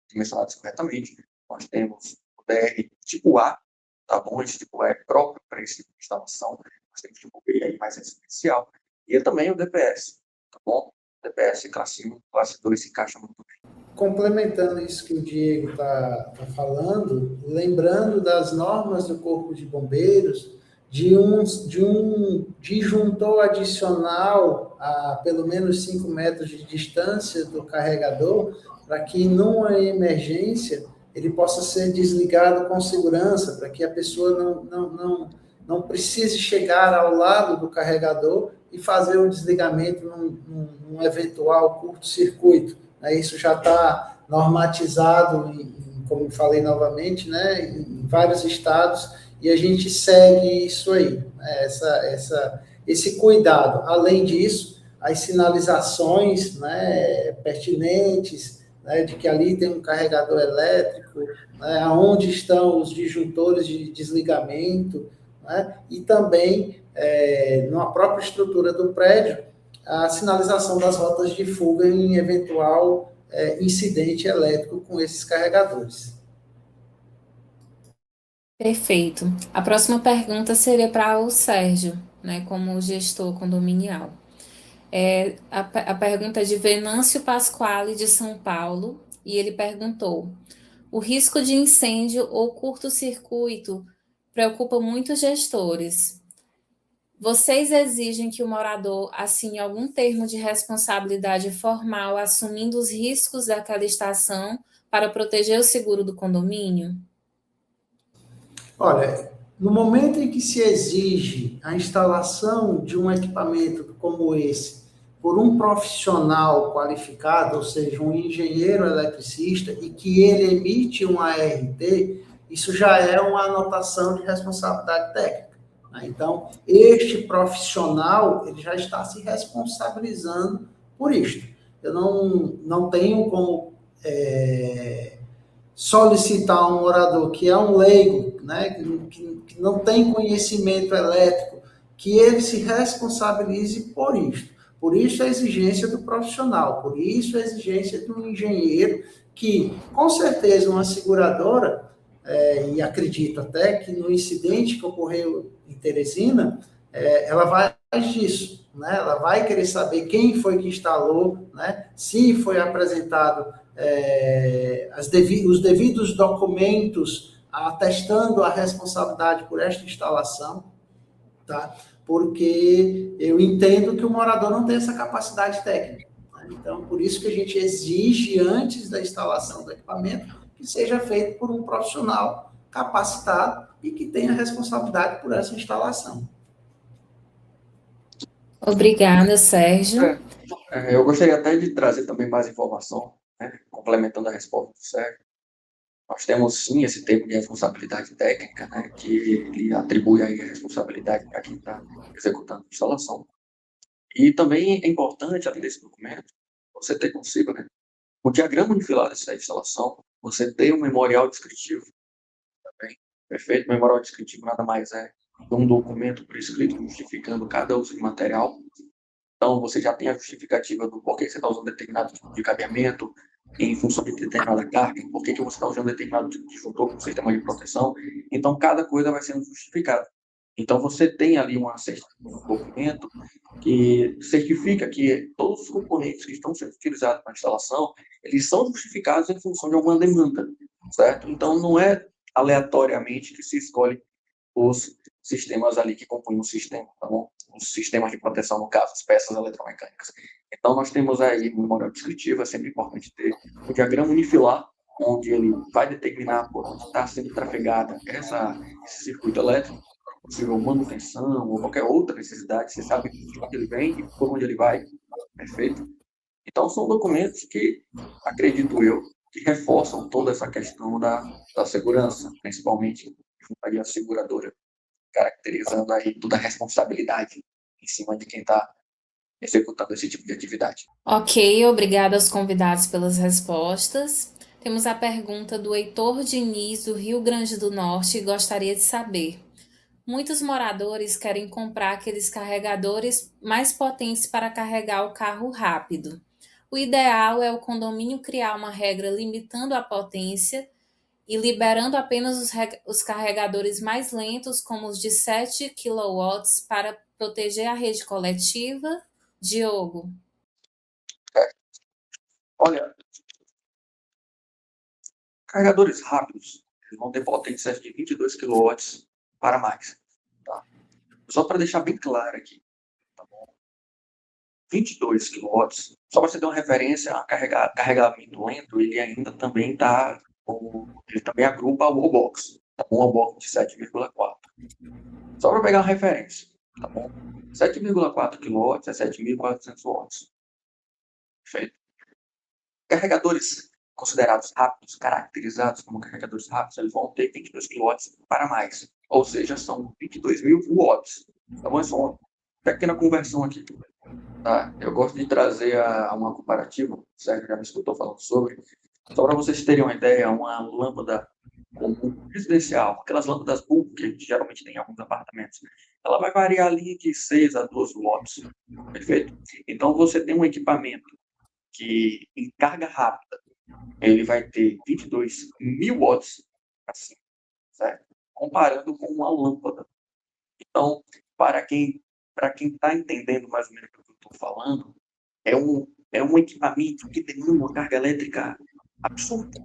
dimensionados corretamente. Nós temos o DR tipo A, tá bom? Esse tipo A é próprio para esse tipo de instalação. Nós temos tipo B aí mais residencial. E também o DPS, tá bom? O DPS classe 1, classe 2 se encaixa muito bem. Complementando isso que o Diego está falando, lembrando das normas do Corpo de Bombeiros, de um disjuntor adicional a pelo menos 5 metros de distância do carregador, para que numa emergência ele possa ser desligado com segurança, para que a pessoa não precise chegar ao lado do carregador e fazer o desligamento num eventual curto-circuito. Isso já está normatizado, como falei novamente, né, em vários estados, e a gente segue isso aí, né, esse cuidado. Além disso, as sinalizações, né, pertinentes, né, de que ali tem um carregador elétrico, né, onde estão os disjuntores de desligamento, né, e também, na própria estrutura do prédio, a sinalização das rotas de fuga em eventual incidente elétrico com esses carregadores. Perfeito. A próxima pergunta seria para o Sérgio, né, como gestor condominial. A pergunta é de Venâncio Pasquale, de São Paulo, e ele perguntou: o risco de incêndio ou curto-circuito preocupa muitos gestores. Vocês exigem que o morador assine algum termo de responsabilidade formal assumindo os riscos daquela estação para proteger o seguro do condomínio? Olha, no momento em que se exige a instalação de um equipamento como esse por um profissional qualificado, ou seja, um engenheiro eletricista, e que ele emite um ART, isso já é uma anotação de responsabilidade técnica. Então, este profissional, ele já está se responsabilizando por isto. Eu não tenho como solicitar um morador que é um leigo, né, que não tem conhecimento elétrico, que ele se responsabilize por isto. Por isso a exigência do profissional, por isso a exigência do engenheiro, que com certeza uma seguradora, e acredito até que no incidente que ocorreu em Teresina, ela vai atrás disso, né? Ela vai querer saber quem foi que instalou, né? Se foi apresentado os devidos documentos atestando a responsabilidade por esta instalação, tá? Porque eu entendo que o morador não tem essa capacidade técnica. Né? Então, por isso que a gente exige, antes da instalação do equipamento, que seja feito por um profissional capacitado e que tenha responsabilidade por essa instalação. Obrigada, Sérgio. Eu gostaria até de trazer também mais informação, né, complementando a resposta do Sérgio. Nós temos, sim, esse termo de responsabilidade técnica, né, que ele atribui aí a responsabilidade para quem está executando a instalação. E também é importante, além desse documento, você ter consigo, né, o diagrama unifilar dessa instalação, você ter um memorial descritivo também, perfeito? O memorial descritivo nada mais é que um documento por escrito justificando cada uso de material. Então, você já tem a justificativa do porquê você está usando determinado tipo de cabeamento em função de determinada carga, por que você está usando determinado tipo de disjuntor com sistema de proteção. Então, cada coisa vai sendo justificada. Então, você tem ali um documento que certifica que todos os componentes que estão sendo utilizados na instalação, eles são justificados em função de alguma demanda, certo? Então, não é aleatoriamente que se escolhe os sistemas ali que compõem o sistema, tá bom? Os sistemas de proteção, no caso, as peças eletromecânicas. Então, nós temos aí no memorial descritivo, é sempre importante ter o diagrama unifilar, onde ele vai determinar por onde está sendo trafegada esse circuito elétrico, possível manutenção ou qualquer outra necessidade, você sabe de onde ele vem e por onde ele vai, perfeito? Então, são documentos que, acredito eu, que reforçam toda essa questão da segurança, principalmente junto à seguradora, caracterizando aí toda a responsabilidade em cima de quem está executando esse tipo de atividade. Ok, obrigada aos convidados pelas respostas. Temos a pergunta do Heitor Diniz, do Rio Grande do Norte, e gostaria de saber: muitos moradores querem comprar aqueles carregadores mais potentes para carregar o carro rápido. O ideal é o condomínio criar uma regra limitando a potência e liberando apenas os carregadores mais lentos, como os de 7 kW, para proteger a rede coletiva. Diogo. Olha, carregadores rápidos, eles vão ter potências de 22 kW para mais. Tá? Só para deixar bem claro aqui, tá bom? 22 kW, só para você ter uma referência, a carregamento lento, ele ainda também está, ele também agrupa o wallbox, tá bom? O wallbox de 7,4. Só para pegar uma referência, tá bom? 7,4 kW é 7.400 watts. Perfeito? Carregadores considerados rápidos, caracterizados como carregadores rápidos, eles vão ter 22 kW para mais. Ou seja, são 22.000 watts. Tá bom? É só uma pequena conversão aqui. Tá? Eu gosto de trazer uma comparativa, o Sérgio já me escutou falando sobre, só para vocês terem uma ideia, uma lâmpada comum residencial, aquelas lâmpadas bulb que a gente geralmente tem em alguns apartamentos, ela vai variar ali de 6 a 12 watts, perfeito? Então, você tem um equipamento que, em carga rápida, ele vai ter 22.000 watts, assim, certo? Comparando com uma lâmpada. Então, para quem está entendendo mais ou menos o que eu estou falando, é um equipamento que tem uma carga elétrica absurda.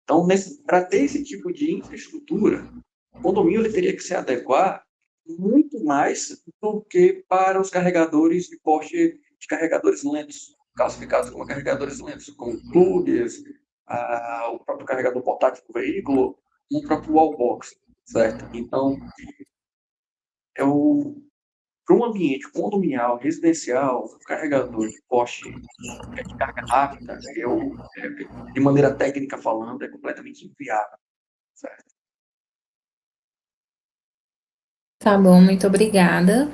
Então, para ter esse tipo de infraestrutura, o condomínio ele teria que se adequar muito mais do que para os carregadores de porte de carregadores lentos, classificados como carregadores lentos, como plugs, o próprio carregador portátil do veículo, o próprio wallbox, certo? Então, para um ambiente condominial, residencial, o carregador de poste de carga rápida, de maneira técnica falando, é completamente inviável, certo? Tá bom, muito obrigada.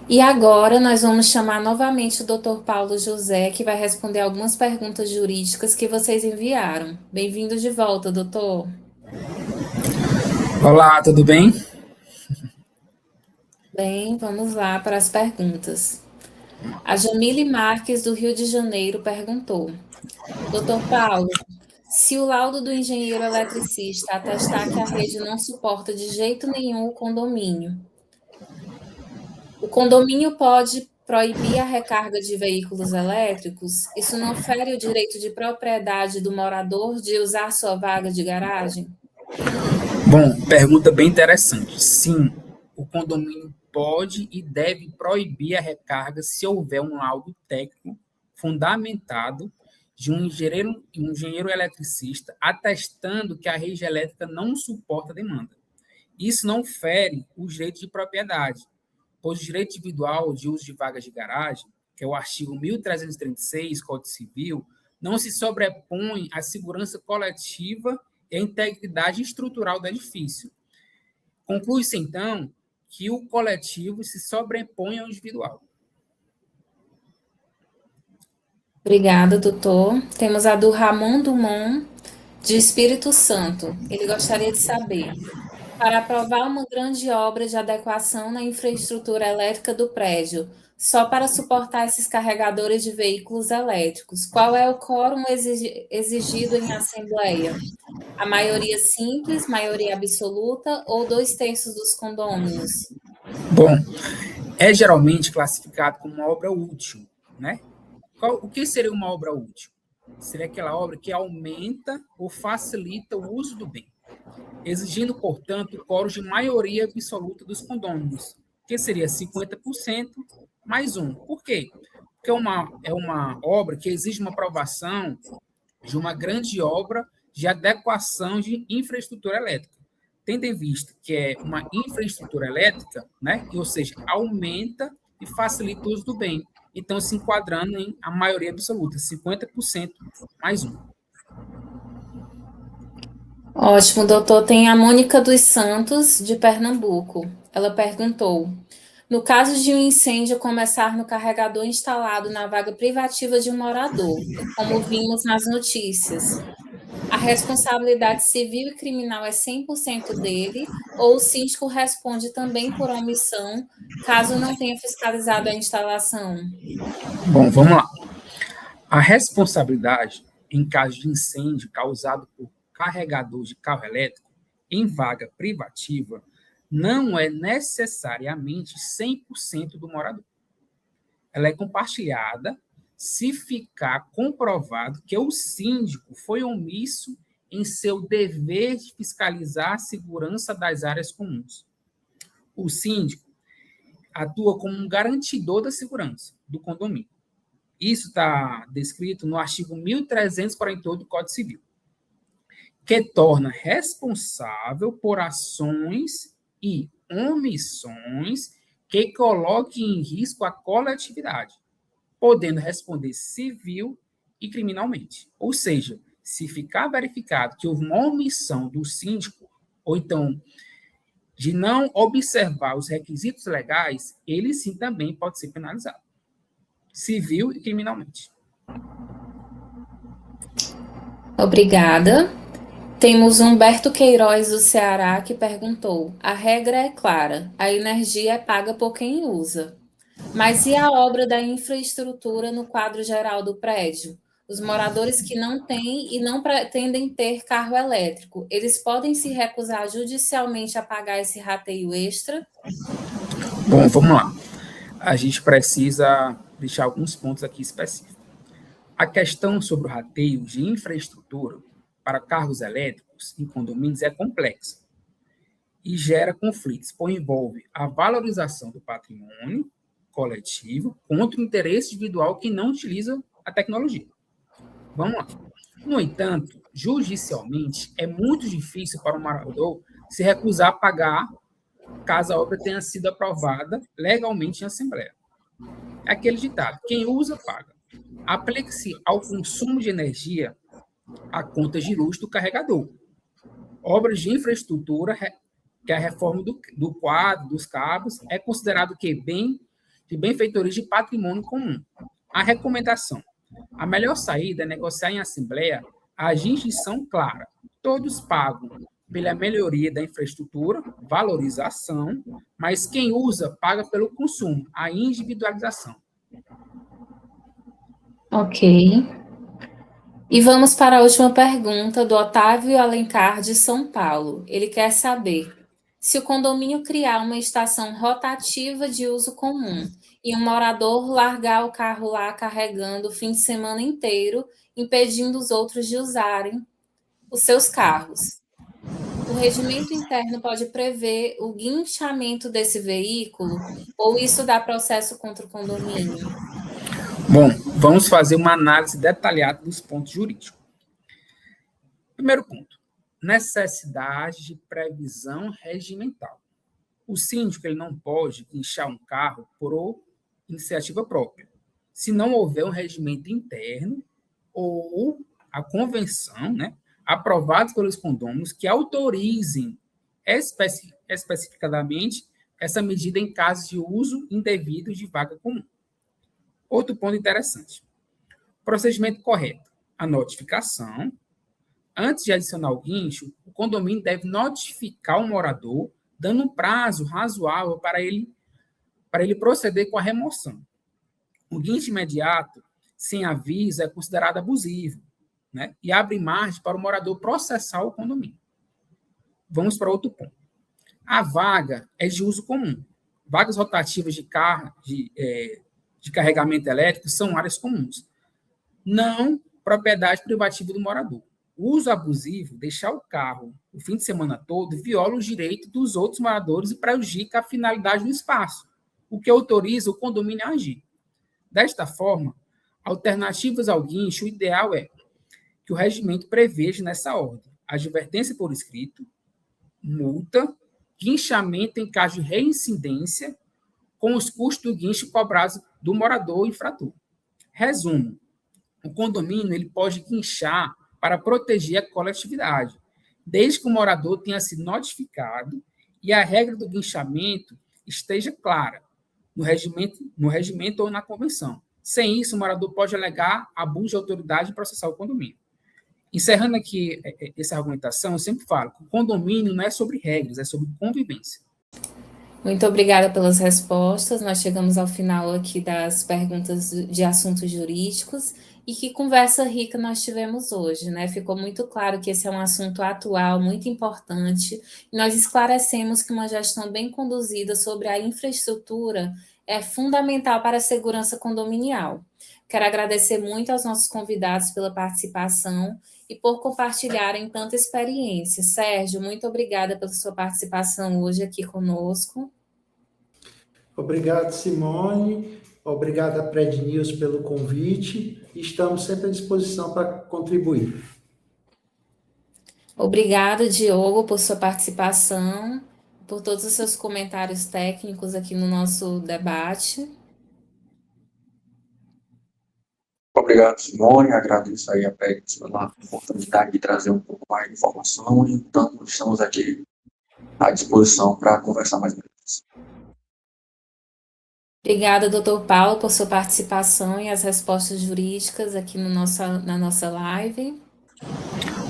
E agora nós vamos chamar novamente o Dr. Paulo José, que vai responder algumas perguntas jurídicas que vocês enviaram. Bem-vindo de volta, doutor. Olá, tudo bem? Bem, vamos lá para as perguntas. A Jamile Marques, do Rio de Janeiro, perguntou: Dr. Paulo, se o laudo do engenheiro eletricista atestar que a rede não suporta de jeito nenhum o condomínio pode proibir a recarga de veículos elétricos, isso não fere o direito de propriedade do morador de usar sua vaga de garagem? Bom, pergunta bem interessante. Sim, o condomínio pode e deve proibir a recarga se houver um laudo técnico fundamentado de um engenheiro eletricista atestando que a rede elétrica não suporta a demanda. Isso não fere os direitos de propriedade, pois o direito individual de uso de vagas de garagem, que é o artigo 1336, Código Civil, não se sobrepõe à segurança coletiva e à integridade estrutural do edifício. Conclui-se, então, que o coletivo se sobrepõe ao individual. Obrigada, doutor. Temos a do Ramon Dumont, de Espírito Santo. Ele gostaria de saber: para aprovar uma grande obra de adequação na infraestrutura elétrica do prédio, só para suportar esses carregadores de veículos elétricos, qual é o quórum exigido em assembleia? A maioria simples, maioria absoluta ou 2/3 dos condôminos? Bom, é geralmente classificado como uma obra útil, né? O que seria uma obra útil? Seria aquela obra que aumenta ou facilita o uso do bem, exigindo, portanto, o quórum de maioria absoluta dos condôminos, que seria 50% mais um. Por quê? Porque é uma obra que exige uma aprovação de uma grande obra de adequação de infraestrutura elétrica, tendo em vista que é uma infraestrutura elétrica, né, ou seja, aumenta e facilita o uso do bem. Então, se enquadrando em a maioria absoluta, 50% mais um. Ótimo, doutor. Tem a Mônica dos Santos, de Pernambuco. Ela perguntou: no caso de um incêndio começar no carregador instalado na vaga privativa de um morador, como vimos nas notícias, a responsabilidade civil e criminal é 100% dele, ou o síndico responde também por omissão, caso não tenha fiscalizado a instalação? Bom, vamos lá. A responsabilidade em caso de incêndio causado por carregador de carro elétrico em vaga privativa não é necessariamente 100% do morador. Ela é compartilhada se ficar comprovado que o síndico foi omisso em seu dever de fiscalizar a segurança das áreas comuns. O síndico atua como um garantidor da segurança do condomínio. Isso está descrito no artigo 1348 do Código Civil, que torna responsável por ações e omissões que coloquem em risco a coletividade, podendo responder civil e criminalmente. Ou seja, se ficar verificado que houve uma omissão do síndico, ou então de não observar os requisitos legais, ele sim também pode ser penalizado, civil e criminalmente. Obrigada. Temos Humberto Queiroz, do Ceará, que perguntou: a regra é clara, a energia é paga por quem usa. Mas e a obra da infraestrutura no quadro geral do prédio? Os moradores que não têm e não pretendem ter carro elétrico, eles podem se recusar judicialmente a pagar esse rateio extra? Bom, vamos lá. A gente precisa deixar alguns pontos aqui específicos. A questão sobre o rateio de infraestrutura para carros elétricos em condomínios é complexa e gera conflitos, pois envolve a valorização do patrimônio coletivo contra o interesse individual que não utiliza a tecnologia. Vamos lá. No entanto, judicialmente, é muito difícil para o morador se recusar a pagar caso a obra tenha sido aprovada legalmente em assembleia. É aquele ditado: quem usa, paga. Aplique-se ao consumo de energia a contas de luz do carregador. Obras de infraestrutura, que é a reforma do quadro, dos cabos, é considerado que de benfeitoria de patrimônio comum. A recomendação: a melhor saída é negociar em assembleia a distinção clara. Todos pagam pela melhoria da infraestrutura, valorização, mas quem usa paga pelo consumo, a individualização. Ok. E vamos para a última pergunta do Otávio Alencar, de São Paulo. Ele quer saber: se o condomínio criar uma estação rotativa de uso comum e um morador largar o carro lá carregando o fim de semana inteiro, impedindo os outros de usarem os seus carros. O regimento interno pode prever o guinchamento desse veículo ou isso dá processo contra o condomínio? Bom, vamos fazer uma análise detalhada dos pontos jurídicos. Primeiro ponto, necessidade de previsão regimental. O síndico ele não pode guinchar um carro por iniciativa própria, se não houver um regimento interno ou a convenção, né, aprovados pelos condôminos que autorizem especificadamente essa medida em casos de uso indevido de vaga comum. Outro ponto interessante. Procedimento correto. A notificação. Antes de adicionar o guincho, o condomínio deve notificar o morador, dando um prazo razoável para ele proceder com a remoção. O guincho imediato, sem aviso, é considerado abusivo, né? E abre margem para o morador processar o condomínio. Vamos para outro ponto. A vaga é de uso comum. Vagas rotativas de carregamento elétrico são áreas comuns, não propriedade privativa do morador. O uso abusivo, deixar o carro o fim de semana todo, viola os direitos dos outros moradores e prejudica a finalidade do espaço, o que autoriza o condomínio a agir. Desta forma, alternativas ao guincho, o ideal é que o regimento preveja nessa ordem advertência por escrito, multa, guinchamento em caso de reincidência, com os custos do guincho cobrados do morador infrator. Resumo, o condomínio ele pode guinchar para proteger a coletividade, desde que o morador tenha sido notificado e a regra do guinchamento esteja clara no regimento ou na convenção. Sem isso, o morador pode alegar abuso de autoridade e processar o condomínio. Encerrando aqui essa argumentação, eu sempre falo que o condomínio não é sobre regras, é sobre convivência. Muito obrigada pelas respostas. Nós chegamos ao final aqui das perguntas de assuntos jurídicos e que conversa rica nós tivemos hoje, né? Ficou muito claro que esse é um assunto atual, muito importante, e nós esclarecemos que uma gestão bem conduzida sobre a infraestrutura é fundamental para a segurança condominial. Quero agradecer muito aos nossos convidados pela participação e por compartilharem tanta experiência. Sérgio, muito obrigada pela sua participação hoje aqui conosco. Obrigado, Simone. Obrigado a Pred News pelo convite. Estamos sempre à disposição para contribuir. Obrigada, Diogo, por sua participação, por todos os seus comentários técnicos aqui no nosso debate. Obrigado, Simone. Agradeço aí a PEGS pela oportunidade de trazer um pouco mais de informação. Então, estamos aqui à disposição para conversar mais vezes. Obrigada, doutor Paulo, por sua participação e as respostas jurídicas aqui na nossa live.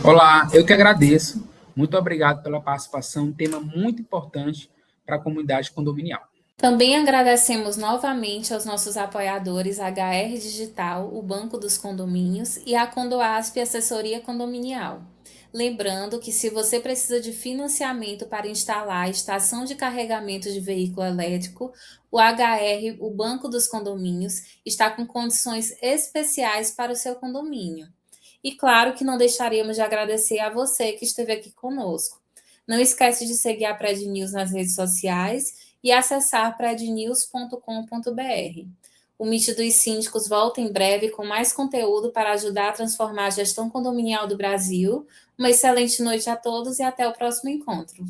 Olá, eu que agradeço. Muito obrigado pela participação. Um tema muito importante para a comunidade condominial. Também agradecemos novamente aos nossos apoiadores HR Digital, o Banco dos Condomínios e a Condoasp Assessoria Condominial. Lembrando que se você precisa de financiamento para instalar a estação de carregamento de veículo elétrico, o HR, o Banco dos Condomínios, está com condições especiais para o seu condomínio. E claro que não deixaríamos de agradecer a você que esteve aqui conosco. Não esquece de seguir a Pred News nas redes sociais e acessar prednews.com.br. O Meet dos Síndicos volta em breve com mais conteúdo para ajudar a transformar a gestão condominial do Brasil. Uma excelente noite a todos e até o próximo encontro.